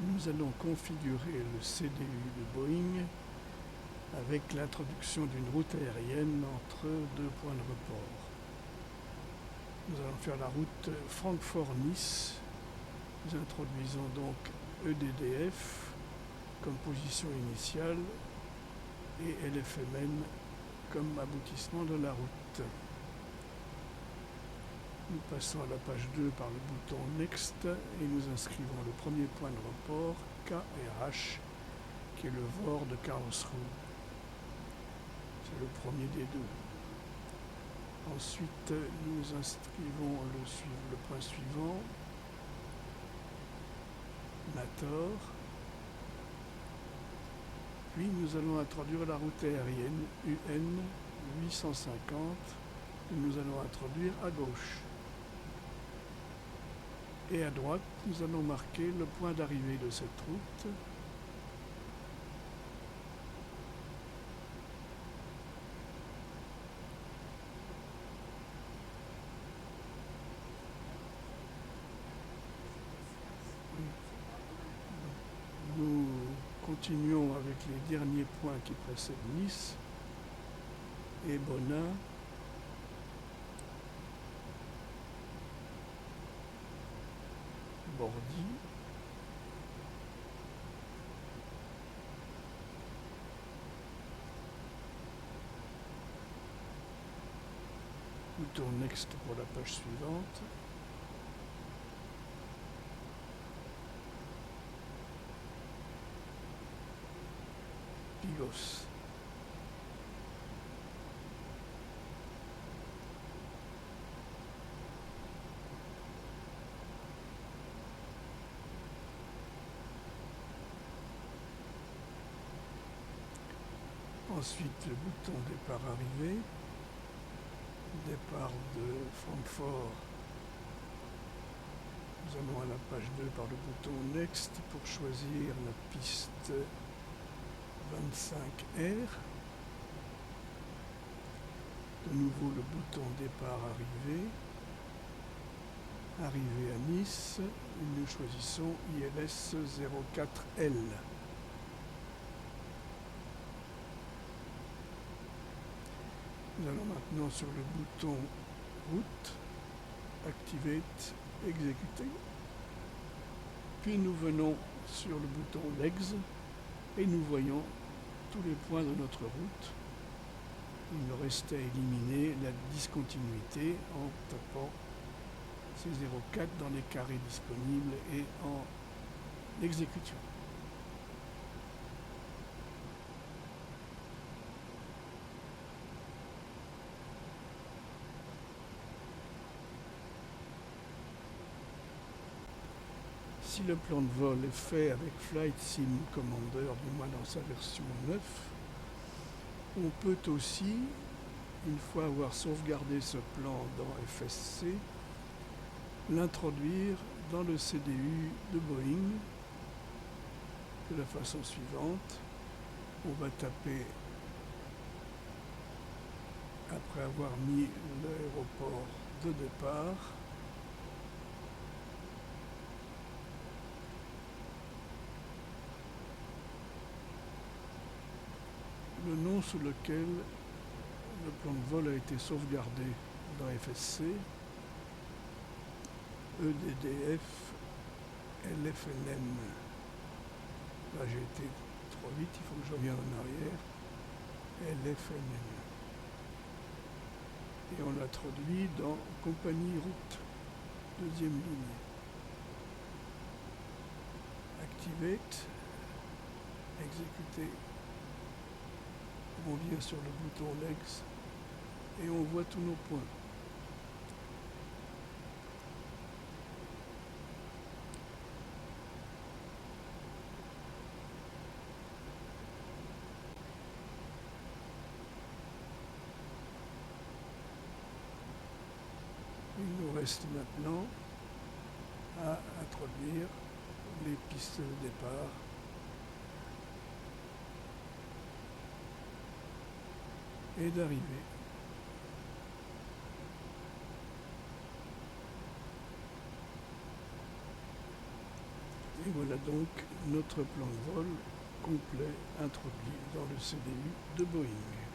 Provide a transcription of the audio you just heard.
Nous allons configurer le CDU de Boeing avec l'introduction d'une route aérienne entre deux points de report. Nous allons faire la route Francfort-Nice. Nous introduisons donc EDDF comme position initiale et LFMN comme aboutissement de la route. Nous passons à la page 2 par le bouton Next et nous inscrivons le premier point de report KRH qui est le VOR de Karlsruhe. C'est le premier des deux. Ensuite, nous inscrivons le point suivant, Mator. Puis nous allons introduire la route aérienne UN 850 que nous allons introduire à gauche. Et à droite, nous allons marquer le point d'arrivée de cette route. Nous continuons avec les derniers points qui précèdent Nice et Bonin. Bordy. Bouton Next pour la page suivante. Pigos. Ensuite, le bouton départ arrivé, départ de Francfort. Nous allons à la page 2 par le bouton Next pour choisir la piste 25R. De nouveau le bouton départ arrivé. Arrivé à Nice, nous choisissons ILS 04L. Nous allons maintenant sur le bouton route, Activate, exécuter. Puis nous venons sur le bouton Legs et nous voyons tous les points de notre route. Il nous reste à éliminer la discontinuité en tapant C04 dans les carrés disponibles et en exécution. Si le plan de vol est fait avec Flight Sim Commander, du moins dans sa version 9, on peut aussi, une fois avoir sauvegardé ce plan dans FSC, l'introduire dans le CDU de Boeing de la façon suivante. On va taper, après avoir mis l'aéroport de départ, le nom sous lequel le plan de vol a été sauvegardé dans FSC, EDDF LFNN. Là j'ai été trop vite, il faut que je revienne en arrière. LFNN. Et on l'introduit dans compagnie route, deuxième ligne. Activate, exécuter. On vient sur le bouton Legs et on voit tous nos points. Il nous reste maintenant à introduire les pistes de départ et d'arrivée. Et Voilà donc notre plan de vol complet introduit dans le CDU de Boeing.